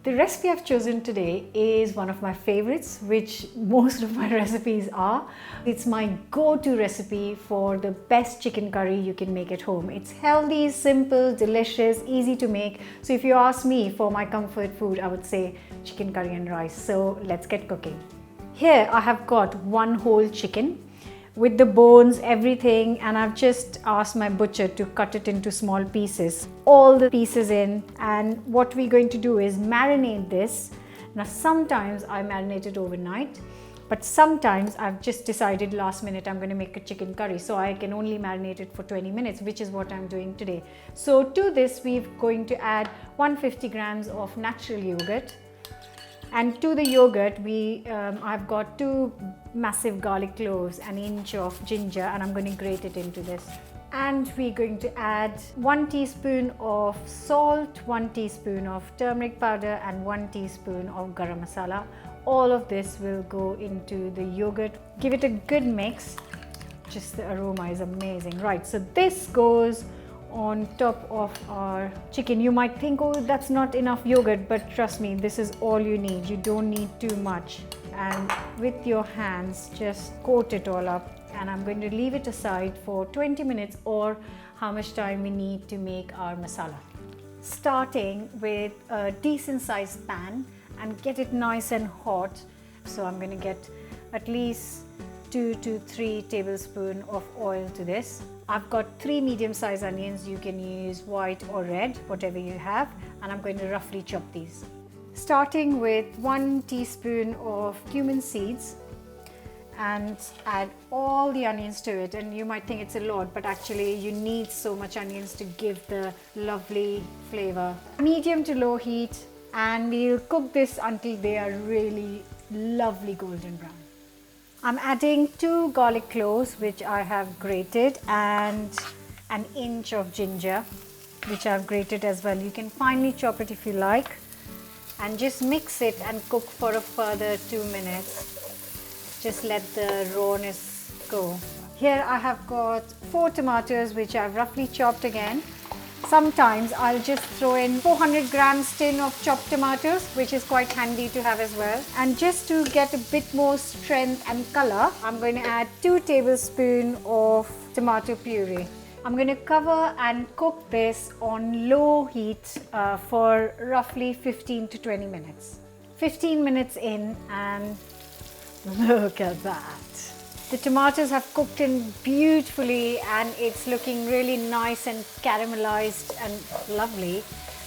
The recipe I've chosen today is one of my favorites, which most of my recipes are. It's my go-to recipe for the best chicken curry you can make at home. It's healthy, simple, delicious, easy to make. So if you ask me for my comfort food, I would say chicken curry and rice. So let's get cooking. Here I have got one whole chicken with the bones, everything, and I've just asked my butcher to cut it into small pieces. All the pieces in, and what we're going to do is marinate this. Now sometimes I marinate it overnight, but sometimes I've just decided last minute I'm going to make a chicken curry, so I can only marinate it for 20 minutes, which is what I'm doing today. So to this we're going to add 150 grams of natural yogurt. And to the yogurt, I've got 2 massive garlic cloves, an inch of ginger, and I'm going to grate it into this. And we're going to add 1 teaspoon of salt, 1 teaspoon of turmeric powder, and 1 teaspoon of garam masala. All of this will go into the yogurt. Give it a good mix. Just the aroma is amazing. Right, so this goes on top of our chicken. You might think, oh, that's not enough yogurt, but trust me, this is all you need. You don't need too much. And with your hands, just coat it all up. And I'm going to leave it aside for 20 minutes or how much time we need to make our masala. Starting with a decent sized pan and get it nice and hot. So I'm going to get at least 2 to 3 tablespoons of oil to this. I've got 3 medium-sized onions. You can use white or red, whatever you have, and I'm going to roughly chop these. Starting with 1 teaspoon of cumin seeds and add all the onions to it. And you might think it's a lot, but actually you need so much onions to give the lovely flavor. Medium to low heat, and we'll cook this until they are really lovely golden brown. I'm adding 2 garlic cloves, which I have grated, and an inch of ginger, which I've grated as well. You can finely chop it if you like, and just mix it and cook for a further 2 minutes. Just let the rawness go. Here I have got 4 tomatoes, which I've roughly chopped again. Sometimes I'll just throw in 400 grams tin of chopped tomatoes, which is quite handy to have as well. And just to get a bit more strength and color, I'm going to add 2 tablespoons of tomato puree. I'm going to cover and cook this on low heat for roughly 15 to 20 minutes. 15 minutes in, and look at that. The tomatoes have cooked in beautifully and it's looking really nice and caramelized and lovely.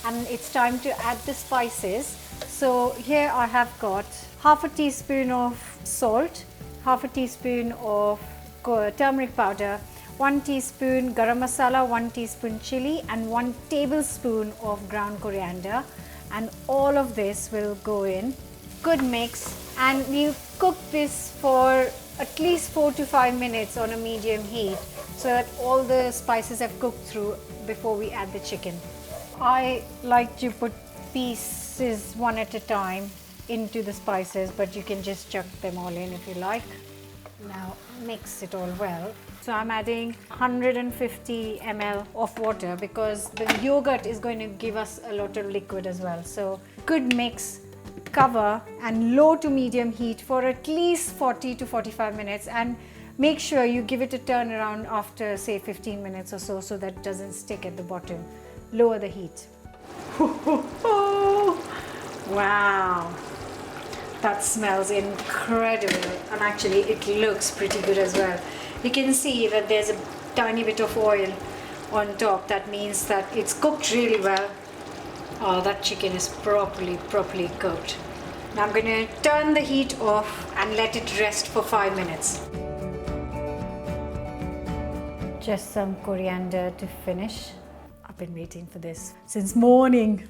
And it's time to add the spices. So here I have got half a teaspoon of salt, half a teaspoon of turmeric powder, 1 teaspoon garam masala, 1 teaspoon chili, and 1 tablespoon of ground coriander. And all of this will go in. Good mix, and we'll cook this for at least 4 to 5 minutes on a medium heat so that all the spices have cooked through before we add the chicken. I like to put pieces one at a time into the spices, but you can just chuck them all in if you like. Now mix it all well. So I'm adding 150 ml of water because the yogurt is going to give us a lot of liquid as well. So good mix. Cover and low to medium heat for at least 40 to 45 minutes, and make sure you give it a turn around after say 15 minutes or so that it doesn't stick at the bottom. Lower the heat. Wow, that smells incredible, and actually it looks pretty good as well. You can see that there's a tiny bit of oil on top. That means that it's cooked really well. Oh, that chicken is properly cooked. Now I'm going to turn the heat off and let it rest for 5 minutes. Just some coriander to finish. I've been waiting for this since morning.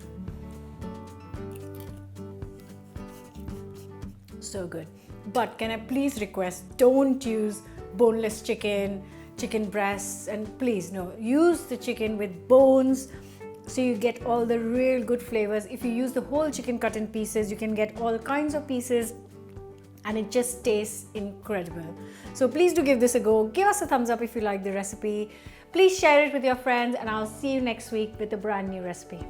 So good. But can I please request, don't use boneless chicken, chicken breasts, and please no, use the chicken with bones, so you get all the real good flavors. If you use the whole chicken cut in pieces, you can get all kinds of pieces and it just tastes incredible. So please do give this a go. Give us a thumbs up if you like the recipe. Please share it with your friends, and I'll see you next week with a brand new recipe.